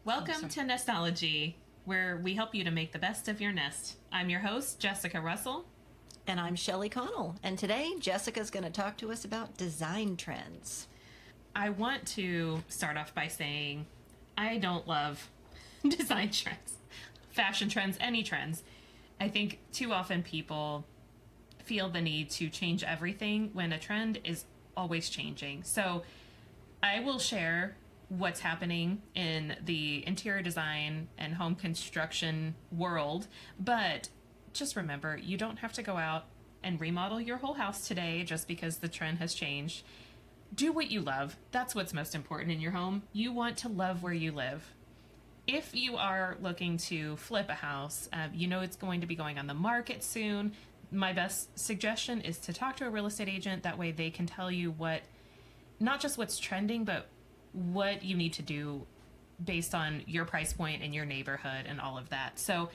Welcome to Nestology, where we help you to make the best of your nest. I'm your host, Jessica Russell. And I'm Shelley Connell. And today, Jessica's going to talk to us about design trends. I want to start off by saying I don't love design trends, fashion trends, any trends. I think too often people feel the need to change everything when a trend is always changing. So I will share what's happening in the interior design and home construction world, but just remember, you don't have to go out and remodel your whole house today just because the trend has changed. Do what you love. That's what's most important in your home. You want to love where you live. If you are looking to flip a house, you know it's going to be going on the market soon. My best suggestion is to talk to a real estate agent. That way they can tell you not just what's trending, but what you need to do based on your price point and your neighborhood and all of that. So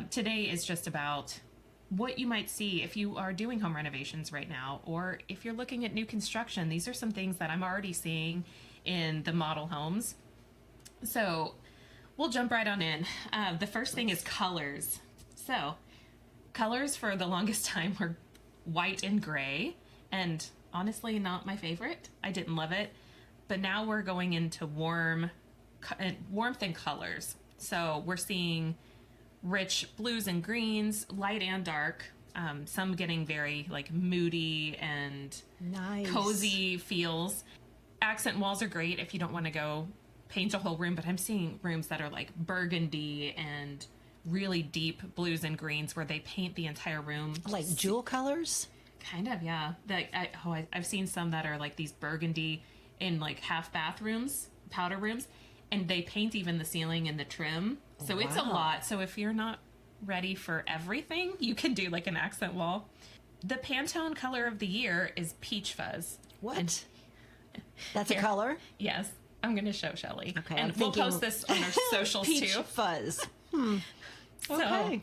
today is just about what you might see if you are doing home renovations right now, or if you're looking at new construction. These are some things that I'm already seeing in the model homes. So we'll jump right on in. The first thing is colors. So colors for the longest time were white and gray, and honestly not my favorite. I didn't love it. But now we're going into warmth and colors. So we're seeing rich blues and greens, light and dark. Some getting very like moody and nice, cozy feels. Accent walls are great if you don't want to go paint a whole room, but I'm seeing rooms that are like burgundy and really deep blues and greens where they paint the entire room. Like jewel colors? Kind of, yeah. I've seen some that are like these burgundy in like half bathrooms, powder rooms, and they paint even the ceiling and the trim. So It's a lot. So if you're not ready for everything, you can do like an accent wall. The Pantone color of the year is peach fuzz. What? That's a color? Yes. I'm going to show Shelley. Okay. And we'll post this on our socials peach too. Fuzz. Okay. So,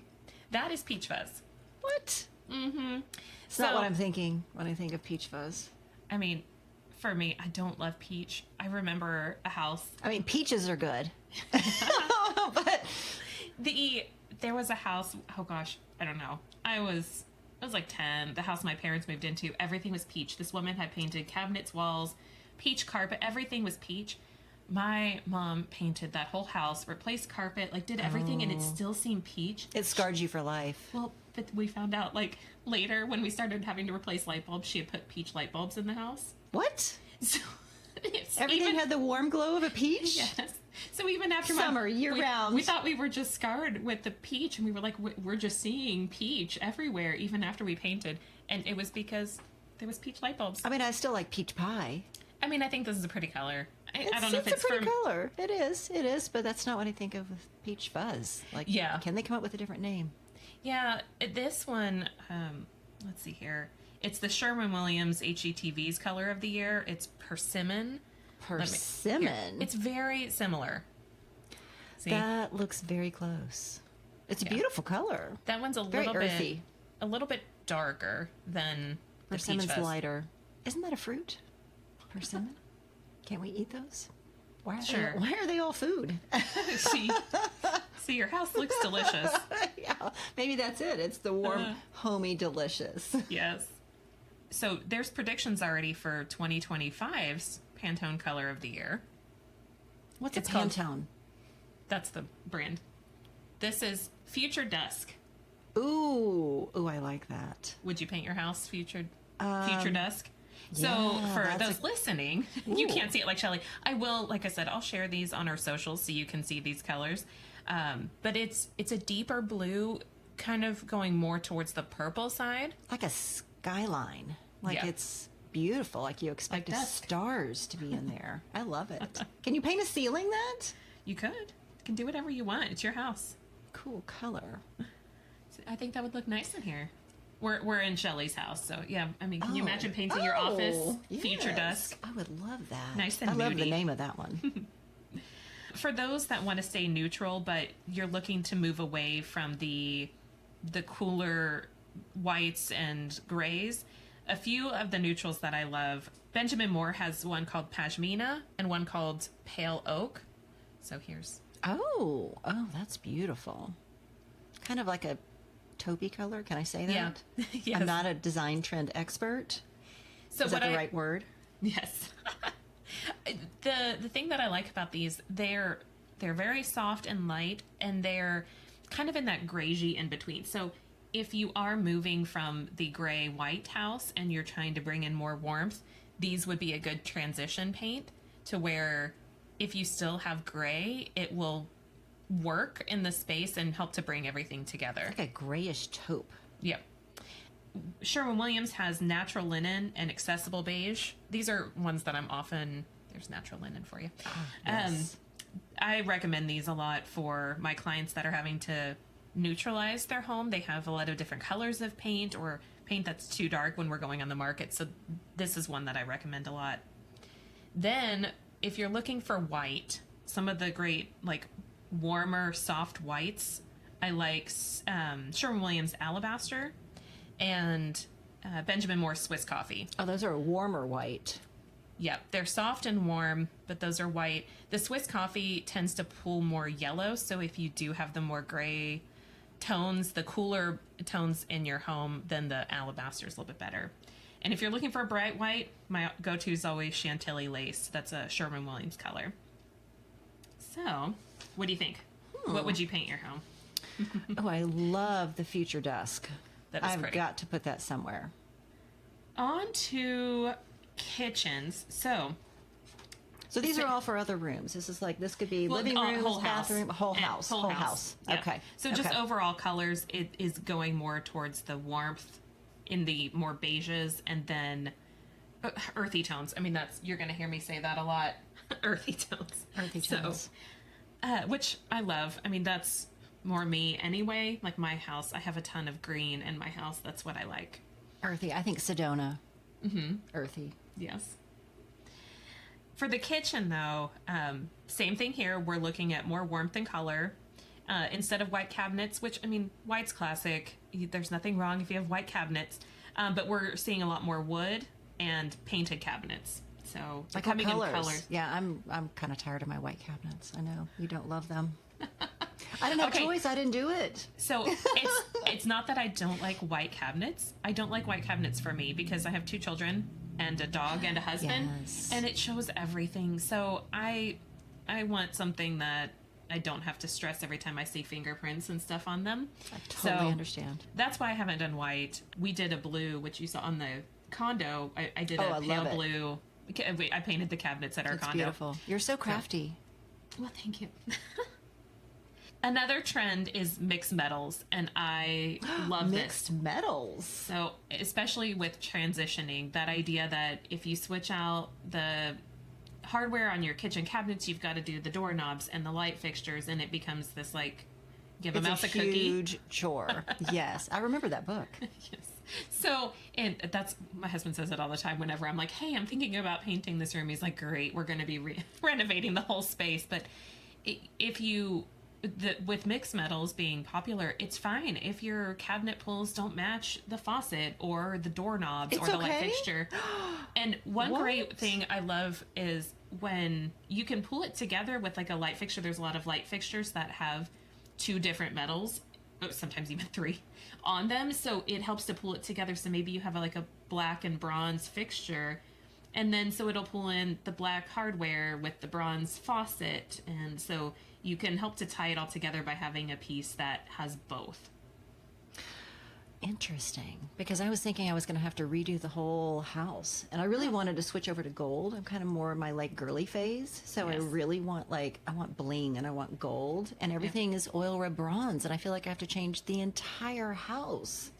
that is peach fuzz. What? Mm-hmm. It's not what I'm thinking when I think of peach fuzz. I mean, for me, I don't love peach. I remember a house. I mean, peaches are good. But there was a house, oh gosh, I don't know. I was like 10. The house my parents moved into, everything was peach. This woman had painted cabinets, walls, peach carpet, everything was peach. My mom painted that whole house, replaced carpet, like did everything, and it still seemed peach. It scarred you for life. Well, but we found out like later when we started having to replace light bulbs, she had put peach light bulbs in the house. What? So everything had the warm glow of a peach? Yes. So even after summer, year round. We thought we were just scarred with the peach, and we were like, we're just seeing peach everywhere, even after we painted. And it was because there was peach light bulbs. I mean, I still like peach pie. I mean, I think this is a pretty color. I don't know if it's a pretty color. It is, but that's not what I think of with peach fuzz. Like, yeah. Can they come up with a different name? Yeah, this one, let's see here. It's the Sherwin-Williams HGTV's color of the year. It's persimmon. Persimmon? It's very similar. See? That looks very close. It's a beautiful color. That one's a very little earthy. A little bit darker than the Persimmon's peach fuzz. lighter. Isn't that a fruit? Persimmon? Can't we eat those? Why are they all food? See, your house looks delicious. Yeah, maybe that's it. It's the warm, homey delicious. Yes. So there's predictions already for 2025's Pantone color of the year. What's a Pantone? That's the brand. This is Future Dusk. Ooh, I like that. Would you paint your house Future Dusk? So Yeah, for those listening, Ooh. you can't see it like Shelley. I will, like I said, I'll share these on our socials so you can see these colors. But it's a deeper blue, kind of going more towards the purple side. Like a skyline. Like it's beautiful. Like you expect Like stars to be in there. I love it. Can you paint a ceiling that? You could. You can do whatever you want. It's your house. Cool color. I think that would look nice in here. We're in Shelley's house, so yeah. I mean, can you imagine painting your office Future Dusk? I would love that. Nice and I love moody. the name of that one. For those that want to stay neutral, but you're looking to move away from the cooler whites and grays, a few of the neutrals that I love. Benjamin Moore has one called Pashmina and one called Pale Oak. So here's Oh, that's beautiful. Kind of like a taupey color. Can I say that? Yeah. Yes. I'm not a design trend expert. So Is that the right word? Yes. The thing that I like about these, they're very soft and light, and they're kind of in that grayish in between. So if you are moving from the gray white house and you're trying to bring in more warmth, these would be a good transition paint to where if you still have gray, it will work in the space and help to bring everything together. Like a grayish taupe. Yep. Sherwin-Williams has natural linen and accessible beige. These are ones that I'm often... There's natural linen for you. Yes. I recommend these a lot for my clients that are having to neutralize their home. They have a lot of different colors of paint or paint that's too dark when we're going on the market. So this is one that I recommend a lot. Then if you're looking for white, some of the great like warmer soft whites, I like Sherwin-Williams Alabaster and Benjamin Moore Swiss Coffee. Oh, those are warmer white. Yep, they're soft and warm, but those are white. The Swiss Coffee tends to pull more yellow, so if you do have the more gray tones, the cooler tones in your home, then the Alabaster is a little bit better. And if you're looking for a bright white, my go-to is always Chantilly Lace. That's a Sherwin-Williams color. So, what do you think? What would you paint your home? Oh, I love the Future Dusk. That is I've pretty. got to put that somewhere. On to kitchens. So these are all for other rooms. This is like, this could be living room, whole house. bathroom, whole house. Yep. Okay. So just okay. overall colors, it is going more towards the warmth in the more beiges and then earthy tones. I mean, you're going to hear me say that a lot. Earthy tones. Earthy tones. So, which I love. I mean, that's more me anyway. Like my house, I have a ton of green in my house. That's what I like. Earthy. I think Sedona. Mm-hmm. Earthy. Yes. For the kitchen, though, same thing here. We're looking at more warmth and color. Instead of white cabinets, which, I mean, white's classic. There's nothing wrong if you have white cabinets. But we're seeing a lot more wood and painted cabinets. So like coming colors. in color. Yeah, I'm kind of tired of my white cabinets. I know you don't love them. I didn't have a choice. I didn't do it. So it's not that I don't like white cabinets. I don't like white cabinets for me because I have 2 children and a dog and a husband, yes. and it shows everything. So I want something that I don't have to stress every time I see fingerprints and stuff on them. I totally understand. That's why I haven't done white. We did a blue, which you saw on the condo. I did a pale blue. I painted the cabinets at our condo. Beautiful. You're so crafty. Well, thank you. Another trend is mixed metals, and I love mixed metals. So, especially with transitioning, that idea that if you switch out the hardware on your kitchen cabinets, you've got to do the doorknobs and the light fixtures, and it becomes this like give a mouse a cookie. It's a huge chore. Yes, I remember that book. Yes. So, and that's my husband says it all the time. Whenever I'm like, "Hey, I'm thinking about painting this room," he's like, "Great, we're going to be renovating the whole space." But if you with mixed metals being popular, it's fine if your cabinet pulls don't match the faucet or the doorknobs or the light fixture. And one great thing I love is when you can pull it together with like a light fixture. There's a lot of light fixtures that have 2 different metals, sometimes even 3 on them, so it helps to pull it together. So maybe you have like a black and bronze fixture, and then so it'll pull in the black hardware with the bronze faucet, and so you can help to tie it all together by having a piece that has both. Interesting, because I was thinking I was going to have to redo the whole house, and I really wanted to switch over to gold. I'm kind of more in my like girly phase, so yes. I really want I want bling and I want gold, and everything is oil red bronze, and I feel like I have to change the entire house.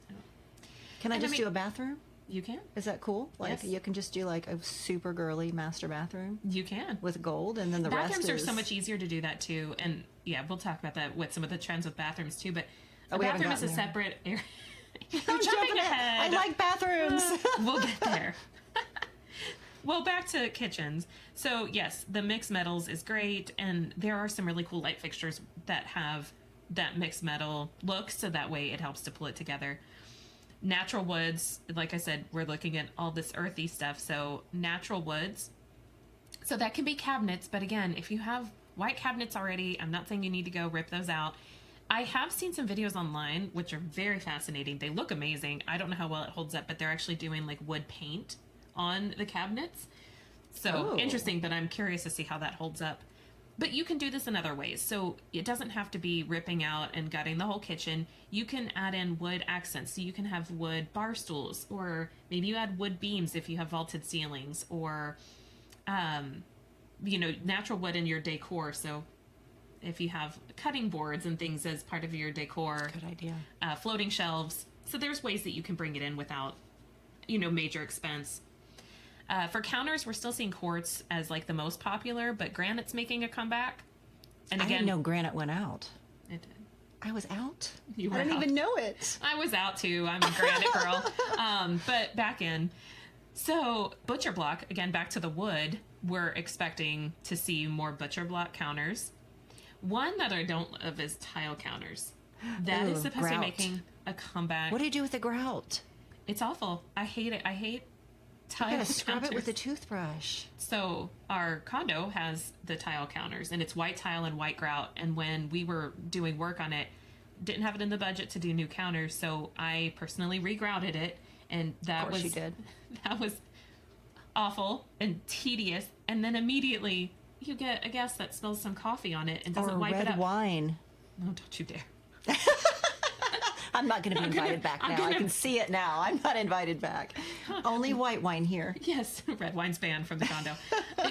Can I just do a bathroom? You can. Is that cool? Like yes. You can just do like a super girly master bathroom? You can. With gold, and then the rest bathrooms are so much easier to do that too, and yeah, we'll talk about that with some of the trends with bathrooms too, but a bathroom is a separate area. I'm jumping ahead. I like bathrooms. We'll get there. Well, back to kitchens. So yes, the mixed metals is great, and there are some really cool light fixtures that have that mixed metal look, so that way it helps to pull it together. Natural woods, like I said, we're looking at all this earthy stuff, so natural woods. So that can be cabinets, but again, if you have white cabinets already. I'm not saying you need to go rip those out. I have seen some videos online, which are very fascinating. They look amazing. I don't know how well it holds up, but they're actually doing like wood paint on the cabinets. So interesting, but I'm curious to see how that holds up. But you can do this in other ways. So it doesn't have to be ripping out and gutting the whole kitchen. You can add in wood accents. So you can have wood bar stools, or maybe you add wood beams if you have vaulted ceilings, or, natural wood in your decor. So if you have cutting boards and things as part of your decor. Good idea. Floating shelves. So there's ways that you can bring it in without, major expense. For counters, we're still seeing quartz as like the most popular, but granite's making a comeback. And again, I didn't know granite went out. It did. I was out? You were I didn't out. even know it. I was out too. I'm a granite girl. But back in. So butcher block, again, back to the wood, we're expecting to see more butcher block counters. One that I don't love is tile counters. That is supposed to be making a comeback. What do you do with the grout? It's awful. I hate it. I hate tile You counters. gotta scrub it with a toothbrush. So our condo has the tile counters, and it's white tile and white grout. And when we were doing work on it, didn't have it in the budget to do new counters, so I personally regrouted it, and that was you did. That was awful and tedious. And then immediately you get a guest that spills some coffee on it and doesn't Or wipe it red up. wine. No, don't you dare. I'm not going to be invited back now. I can see it now. I'm not invited back. Only white wine here. Yes, red wine's banned from the condo.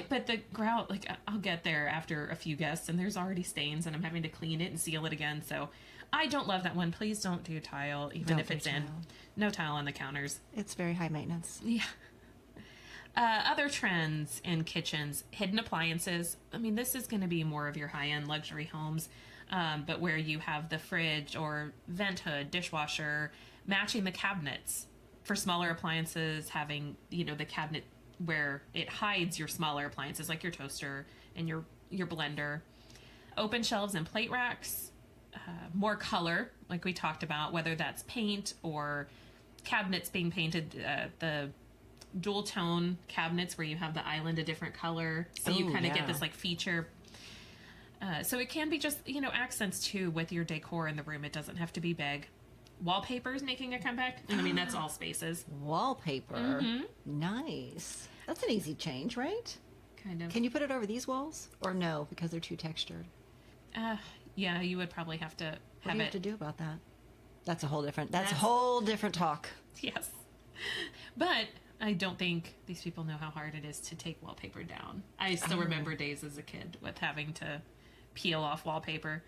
But the grout, like, I'll get there after a few guests, and there's already stains, and I'm having to clean it and seal it again. So I don't love that one. Please don't do tile, even if it's in. No tile on the counters. It's very high maintenance. Yeah. Other trends in kitchens, hidden appliances. I mean, this is going to be more of your high-end luxury homes, but where you have the fridge or vent hood, dishwasher, matching the cabinets. For smaller appliances, having, the cabinet where it hides your smaller appliances, like your toaster and your blender. Open shelves and plate racks. More color, like we talked about, whether that's paint or cabinets being painted, the dual tone cabinets where you have the island a different color, so you kind of get this like feature. So it can be just accents too with your decor in the room. It doesn't have to be big. Wallpaper is making a comeback, and I mean that's all spaces. Wallpaper, nice. That's an easy change, right? Kind of. Can you put it over these walls, or no, because they're too textured? Yeah, you would probably have to have What do you have to do about that? That's a whole different. That's a whole different talk. Yes, but I don't think these people know how hard it is to take wallpaper down. I still remember days as a kid with having to peel off wallpaper.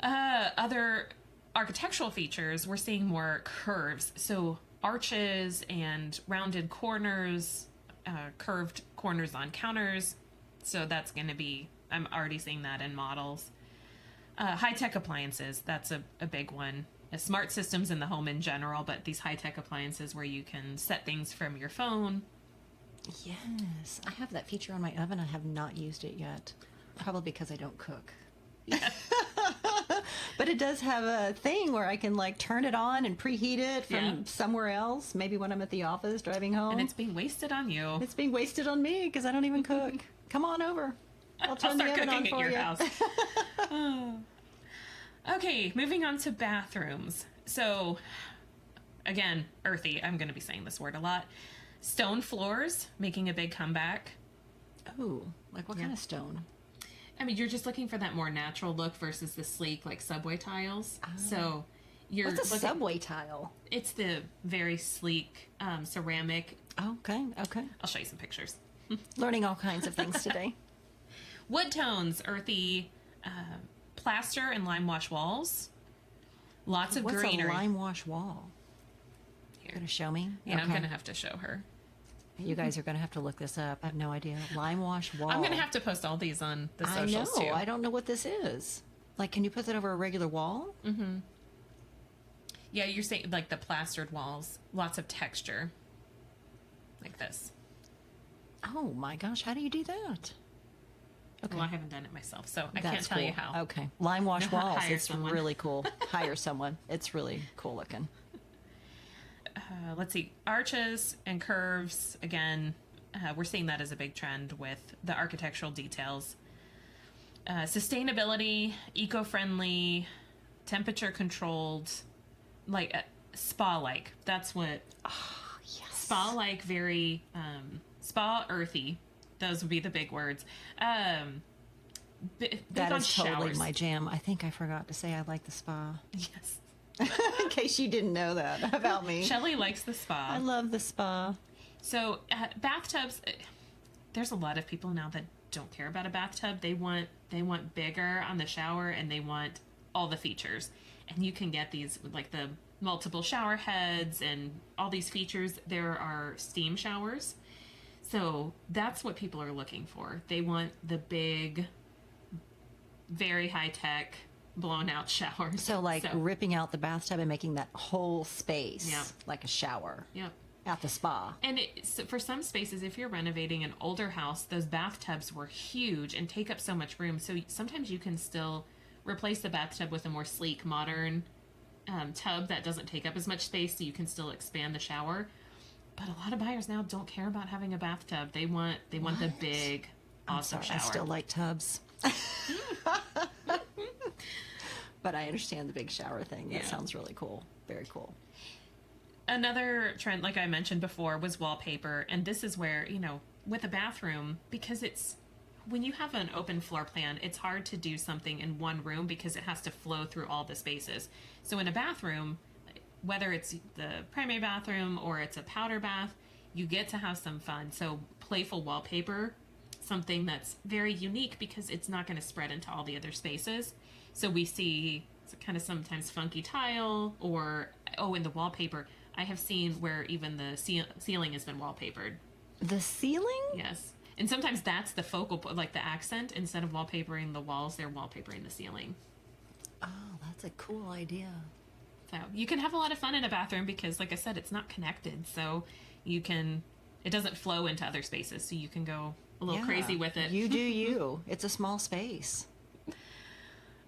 Other architectural features, we're seeing more curves. So arches and rounded corners, curved corners on counters. So that's going to be, I'm already seeing that in models. High-tech appliances, that's a big one. Smart systems in the home in general, but these high-tech appliances where you can set things from your phone. Yes, I have that feature on my oven. I have not used it yet, probably because I don't cook. Yeah. But it does have a thing where I can like turn it on and preheat it from somewhere else, maybe when I'm at the office driving home. And it's being wasted on you. It's being wasted on me because I don't even cook. Come on over. I'll turn the oven on for you. House. Okay, moving on to bathrooms. So, again, earthy. I'm going to be saying this word a lot. Stone floors making a big comeback. Oh, like what kind of stone? I mean, you're just looking for that more natural look versus the sleek, like subway tiles. So, you're What's a subway tile? It's the very sleek ceramic. Oh, okay. I'll show you some pictures. Learning all kinds of things today. Wood tones, earthy, plaster and lime wash walls. Lots of greenery. What's a lime wash wall? Here. Going to show me? Yeah, okay. I'm going to have to show her. You guys are going to have to look this up. I have no idea. Lime wash wall. I'm going to have to post all these on the socials I know. too. I don't know what this is. Like, can you put that over a regular wall? Mm-hmm. Yeah, you're saying like the plastered walls. Lots of texture. Like this. Oh my gosh, how do you do that? Okay. Well, I haven't done it myself, so I can't tell you how. Okay. Lime wash walls. It's someone. Really cool. Hire someone. It's really cool looking. Let's see. Arches and curves. Again, we're seeing that as a big trend with the architectural details. sustainability, eco-friendly, temperature controlled, like spa-like. That's what Yes. spa-like, very spa earthy. Those would be the big words. Big That on is totally showers. my jam. I think I forgot to say I like the spa. Yes. In case you didn't know that about me. Shelley likes the spa. I love the spa. So bathtubs, there's a lot of people now that don't care about a bathtub. They want bigger on the shower, and they want all the features. And you can get these like the multiple shower heads and all these features. There are steam showers. So that's what people are looking for. They want the big, very high tech, blown out showers. So like ripping out the bathtub and making that whole space Yeah. like a shower Yep. at the spa. And so for some spaces, if you're renovating an older house, those bathtubs were huge and take up so much room. So sometimes you can still replace the bathtub with a more sleek, modern tub that doesn't take up as much space, so you can still expand the shower. But a lot of buyers now don't care about having a bathtub. They want the big, awesome shower. I still like tubs. But I understand the big shower thing. That sounds really cool. Very cool. Another trend, like I mentioned before, was wallpaper. And this is where, with a bathroom, because when you have an open floor plan, it's hard to do something in one room because it has to flow through all the spaces. So in a bathroom, whether it's the primary bathroom or it's a powder bath, you get to have some fun. So playful wallpaper, something that's very unique because it's not going to spread into all the other spaces. So we see kind of sometimes funky tile or, in the wallpaper, I have seen where even the ceiling has been wallpapered. The ceiling? Yes. And sometimes that's the focal point, like the accent. Instead of wallpapering the walls, they're wallpapering the ceiling. Oh, that's a cool idea. So you can have a lot of fun in a bathroom because, like I said, it's not connected. So it doesn't flow into other spaces. So you can go a little crazy with it. You do you. It's a small space.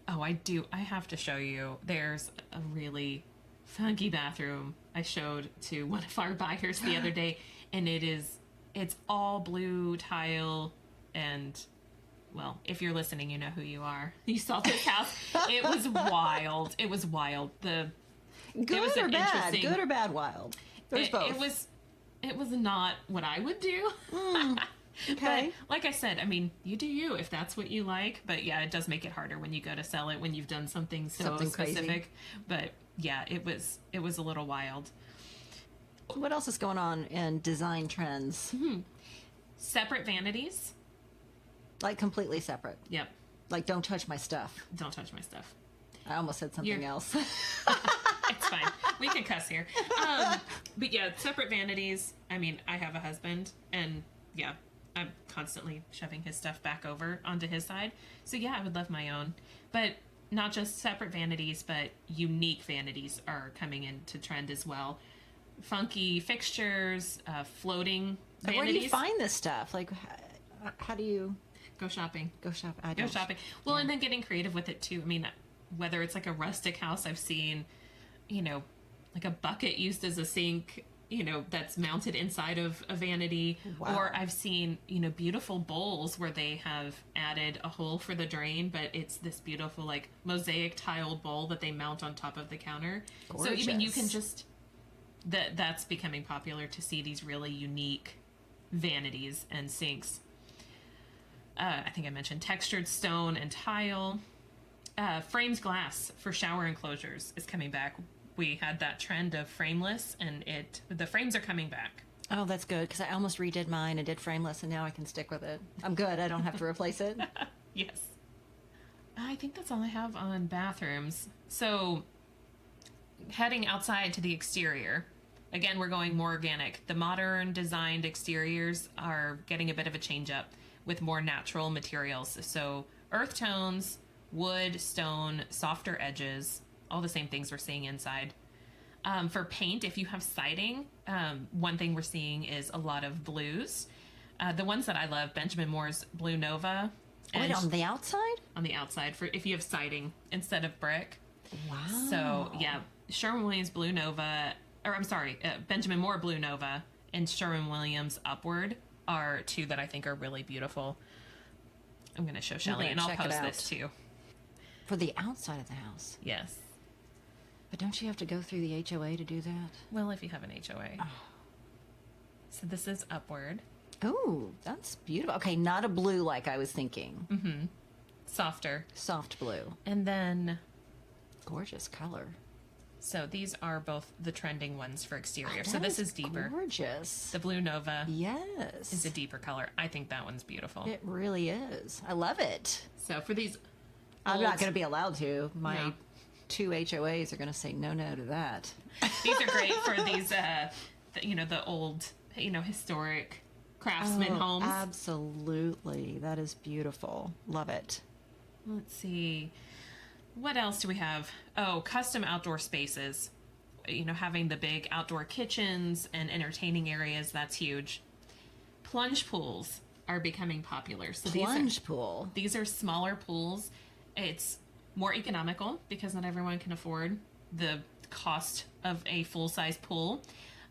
Oh, I do. I have to show you. There's a really funky bathroom I showed to one of our buyers the other day. And it's all blue tile. And, well, if you're listening, you know who you are. You saw this house. It was wild. It was wild. Good or bad? Good or bad wild? There's both. It was not what I would do. Okay. But like I said, I mean, you do you if that's what you like. But yeah, it does make it harder when you go to sell it when you've done something specific. Crazy. But yeah, it was a little wild. What else is going on in design trends? Separate vanities. Like completely separate. Yep. Like don't touch my stuff. Don't touch my stuff. I almost said something else. It's fine. We can cuss here. But yeah, separate vanities. I mean, I have a husband, and yeah, I'm constantly shoving his stuff back over onto his side. So yeah, I would love my own. But not just separate vanities, but unique vanities are coming into trend as well. Funky fixtures, floating vanities. Where do you find this stuff? Like, how do you... Go shopping. Go shop. Go shopping. Well, and then getting creative with it too. I mean, whether it's like a rustic house, I've seen, like a bucket used as a sink, that's mounted inside of a vanity. Wow. Or I've seen, beautiful bowls where they have added a hole for the drain, but it's this beautiful, like, mosaic tiled bowl that they mount on top of the counter. Gorgeous. So, I mean, you can just, that's becoming popular to see these really unique vanities and sinks. I think I mentioned textured stone and tile. Framed glass for shower enclosures is coming back. We had that trend of frameless, and the frames are coming back. Oh, that's good, because I almost redid mine and did frameless, and now I can stick with it. I'm good. I don't have to replace it. Yes. I think that's all I have on bathrooms. So, heading outside to the exterior. Again, we're going more organic. The modern designed exteriors are getting a bit of a change up with more natural materials. So earth tones, wood, stone, softer edges, all the same things we're seeing inside. For paint, if you have siding, one thing we're seeing is a lot of blues. The ones that I love, Benjamin Moore's Blue Nova. Wait, on the outside? On the outside, for if you have siding instead of brick. Wow. So, yeah, Sherwin-Williams Blue Nova, Benjamin Moore Blue Nova and Sherwin-Williams Upward are two that I think are really beautiful. I'm going to show Shelly, and I'll check it post out. this too. For the outside of the house. Yes. But don't you have to go through the HOA to do that? Well, if you have an HOA. Oh. So this is upward. Oh, that's beautiful. Okay, not a blue like I was thinking. Softer. Soft blue. And then, Gorgeous color. so these are both the trending ones for exterior. So That this is deeper. Gorgeous. The Blue Nova Yes. is a deeper color. I think that one's beautiful. It really is. I love it. So for these, I'm not going to be allowed to. My No. 2 HOAs are going to say no to that. these are great for these, the old, historic craftsman homes. Absolutely. That is beautiful. Love it. Let's see. What else do we have? Oh, custom outdoor spaces. Having the big outdoor kitchens and entertaining areas, that's huge. Plunge pools are becoming popular. So Plunge pool. these are smaller pools. It's more economical because not everyone can afford the cost of a full-size pool.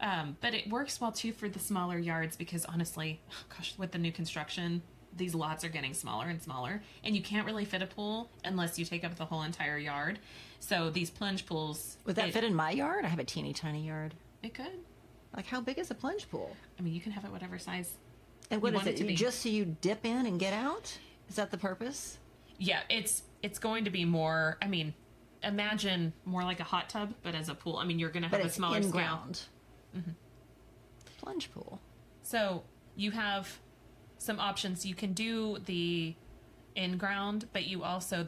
But it works well too for the smaller yards because honestly, with the new construction, these lots are getting smaller and smaller, and you can't really fit a pool unless you take up the whole entire yard. So these plunge pools, Would that fit in my yard? I have a teeny tiny yard. It could. Like, how big is a plunge pool? I mean, you can have it whatever size. And what you is want it? to be. Just so you dip in and get out? Is that the purpose? Yeah, it's going to be more. I mean, imagine more like a hot tub, but as a pool. I mean, you're going to have But a it's smaller in scale. ground. Plunge pool. So you have some options. You can do the in ground, but you also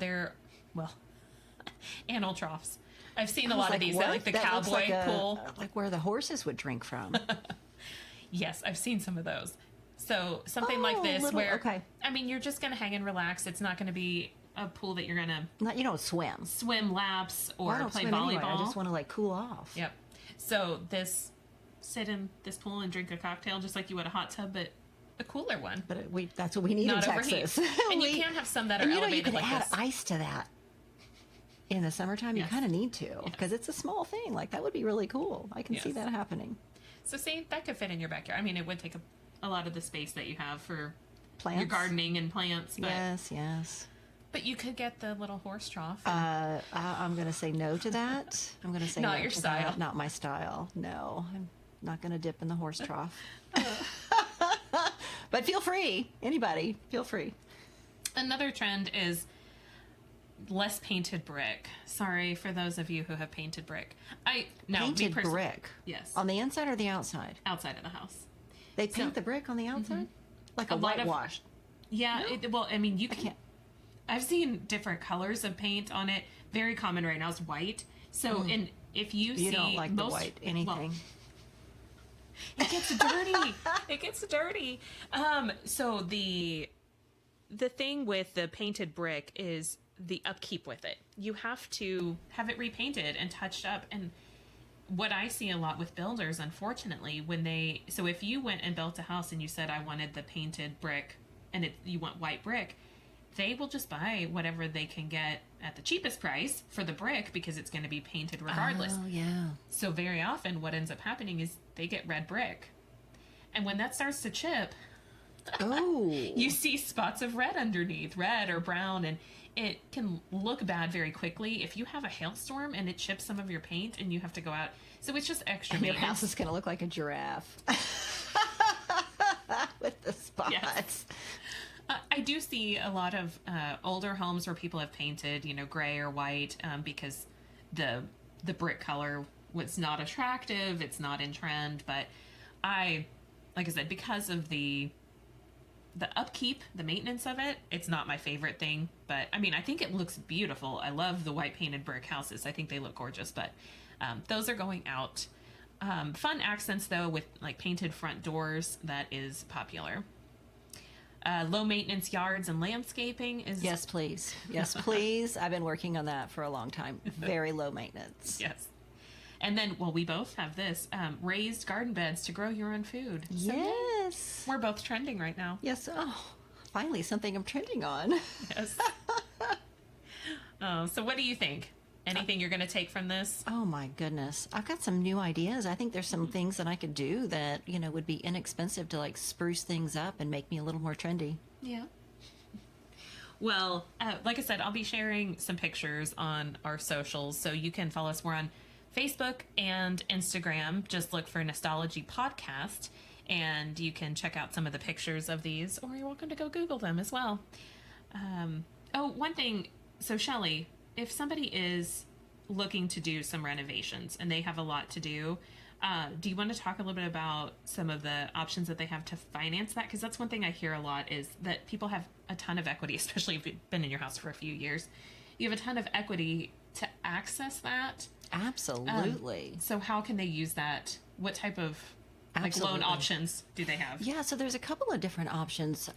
animal troughs. I've seen a lot of these that like the That looks cowboy like pool. like where the horses would drink from. Yes, I've seen some of those. So something like this where okay. I mean, you're just going to hang and relax. It's not going to be a pool that you're going to Not, you don't swim. swim laps or Well, I don't play swim volleyball. anyway. I just want to like cool off. Yep. So sit in this pool and drink a cocktail just like you would a hot tub, but a cooler one. But that's what we need Not in overheat. Texas. And you can have some that are and elevated you can like add this. ice to that. In the summertime, you Yes. kind of need to because it's a small thing. Like that would be really cool. I can see Yes. that happening. So see, that could fit in your backyard. I mean, it would take a lot of the space that you have for Plants. your gardening and plants, but Yes. but you could get the little horse trough. I'm going to say no to that. I'm going to say Not no your to style. that. Not my style. No, I'm not going to dip in the horse trough. But feel free. Anybody, feel free. Another trend is less painted brick. Sorry for those of you who have painted brick. Painted brick. Yes. On the inside or the outside? Outside of the house. They paint the brick on the outside? Like a A lot of- whitewash. Yeah. Well, I mean, you can. can't- I've seen different colors of paint on it. Very common right now is white. So, and if you see You don't like the most, white anything. well, it gets dirty. It gets dirty. So the thing with the painted brick is the upkeep with it. You have to have it repainted and touched up. And what I see a lot with builders, unfortunately, so if you went and built a house and you said, I wanted the painted brick and you want white brick, they will just buy whatever they can get at the cheapest price for the brick because it's going to be painted regardless. Oh, yeah. So very often what ends up happening is they get red brick. And when that starts to chip, Oh. you see spots of red underneath, red or brown, and it can look bad very quickly if you have a hailstorm and it chips some of your paint and you have to go out. So it's just extra And your maintenance. house is going to look like a giraffe. With the spots. Yes. I do see a lot of older homes where people have painted, gray or white because the brick color was not attractive. It's not in trend. But like I said, because of the upkeep, the maintenance of it, it's not my favorite thing. But I mean, I think it looks beautiful. I love the white painted brick houses. I think they look gorgeous. But those are going out. Fun accents though with like painted front doors. That is popular. Low maintenance yards and landscaping is Yes, please. Yes, please. I've been working on that for a long time. Very low maintenance. yes. And then, well, we both have this raised garden beds to grow your own food. So, Yes. we're both trending right now. Yes. Oh, finally something I'm trending on. Yes. So what do you think? Anything you're going to take from this? Oh my goodness. I've got some new ideas. I think there's some things that I could do that, would be inexpensive to like spruce things up and make me a little more trendy. Yeah. Well, like I said, I'll be sharing some pictures on our socials, so you can follow us. We're on Facebook and Instagram. Just look for Nestology Podcast, and you can check out some of the pictures of these, or you're welcome to go Google them as well. One thing. So, Shelley, if somebody is looking to do some renovations and they have a lot to do you want to talk a little bit about some of the options that they have to finance that? Because that's one thing I hear a lot is that people have a ton of equity, especially if you've been in your house for a few years. You have a ton of equity to access that. Absolutely. So how can they use that? What type of loan options do they have? Yeah, so there's a couple of different options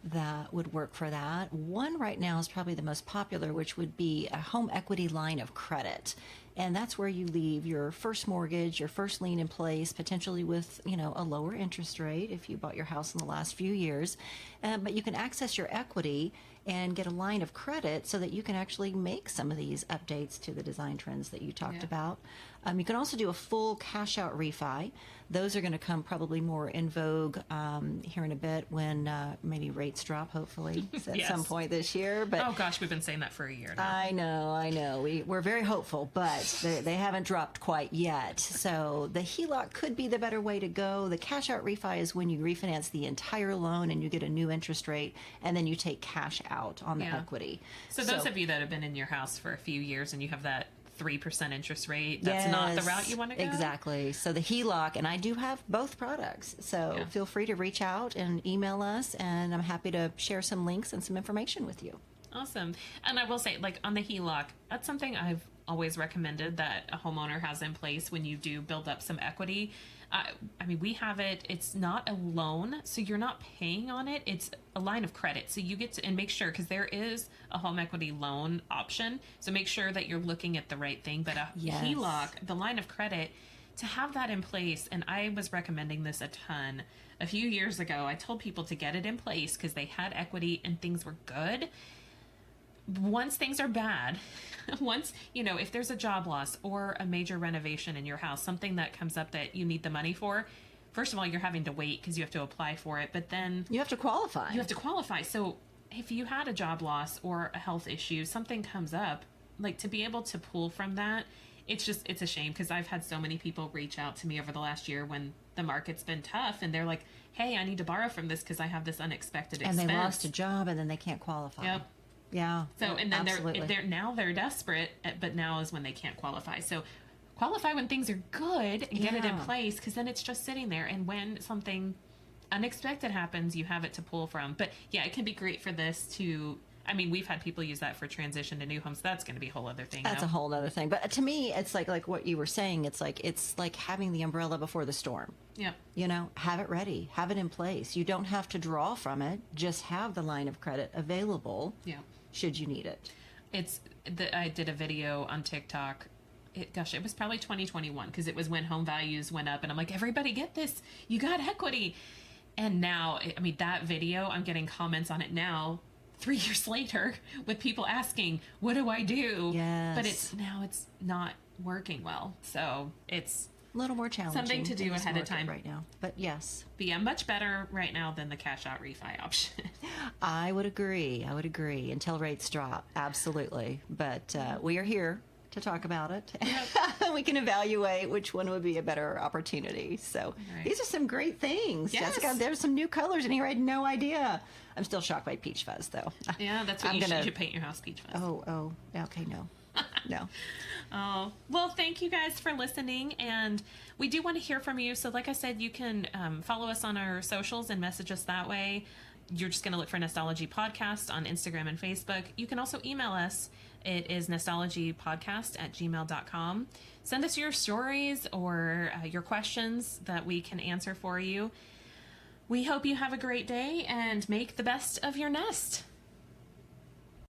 that would work for that. One right now is probably the most popular, which would be a home equity line of credit. And that's where you leave your first mortgage, your first lien in place, potentially with, a lower interest rate if you bought your house in the last few years. But you can access your equity and get a line of credit so that you can actually make some of these updates to the design trends that you talked about. You can also do a full cash out refi. Those are going to come probably more in vogue here in a bit when maybe rates drop, hopefully, at some point this year. But oh gosh, we've been saying that for a year now. I know. We're very hopeful, but they haven't dropped quite yet. So the HELOC could be the better way to go. The cash out refi is when you refinance the entire loan and you get a new interest rate, and then you take cash out on the equity. So those of you that have been in your house for a few years and you have that 3% interest rate, that's not the route you want to go? Exactly. So the HELOC, and I do have both products. So feel free to reach out and email us, and I'm happy to share some links and some information with you. Awesome. And I will say, on the HELOC, that's something I've always recommended that a homeowner has in place when you do build up some equity. We have it. It's not a loan, so you're not paying on it. It's a line of credit. So you get to, and make sure, because there is a home equity loan option. So make sure that you're looking at the right thing. But a HELOC, the line of credit, to have that in place, and I was recommending this a ton. A few years ago, I told people to get it in place because they had equity and things were good. Once things are bad, if there's a job loss or a major renovation in your house, something that comes up that you need the money for, first of all, you're having to wait because you have to apply for it, but then you have to qualify. So if you had a job loss or a health issue, something comes up, to be able to pull from that, it's a shame, because I've had so many people reach out to me over the last year when the market's been tough, and they're like, hey, I need to borrow from this because I have this unexpected expense. And they lost a job and then they can't qualify. Yep. Yeah. So, and then they're desperate, but now is when they can't qualify. So qualify when things are good and get it in place, because then it's just sitting there. And when something unexpected happens, you have it to pull from. But yeah, it can be great for this to, we've had people use that for transition to new homes. That's going to be a whole other thing. That's a whole other thing. But to me, it's like what you were saying. It's like having the umbrella before the storm. Yeah. Have it ready, have it in place. You don't have to draw from it. Just have the line of credit available. Yeah. Should you need it. I did a video on TikTok. It was probably 2021, because it was when home values went up, and I'm like, everybody get this. You got equity. And now, that video, I'm getting comments on it now, 3 years later, with people asking, what do I do? Yes. But it's not working well. So it's a little more challenging. Something to do ahead of time right now. But yes. But yeah, much better right now than the cash out refi option. I would agree until rates drop. Absolutely. But we are here to talk about it. Yep. We can evaluate which one would be a better opportunity. So these are some great things. Yes. Jessica, there's some new colors in here. I had no idea. I'm still shocked by peach fuzz, though. Yeah, that's what you should paint your house peach fuzz. Oh, okay, no. No. Oh, well, thank you guys for listening, and we do want to hear from you. So like I said, you can follow us on our socials and message us that way. You're just going to look for Nestology Podcast on Instagram and Facebook. You can also email us. It is nestologypodcast@gmail.com. Send us your stories or your questions that we can answer for you. We hope you have a great day and make the best of your nest.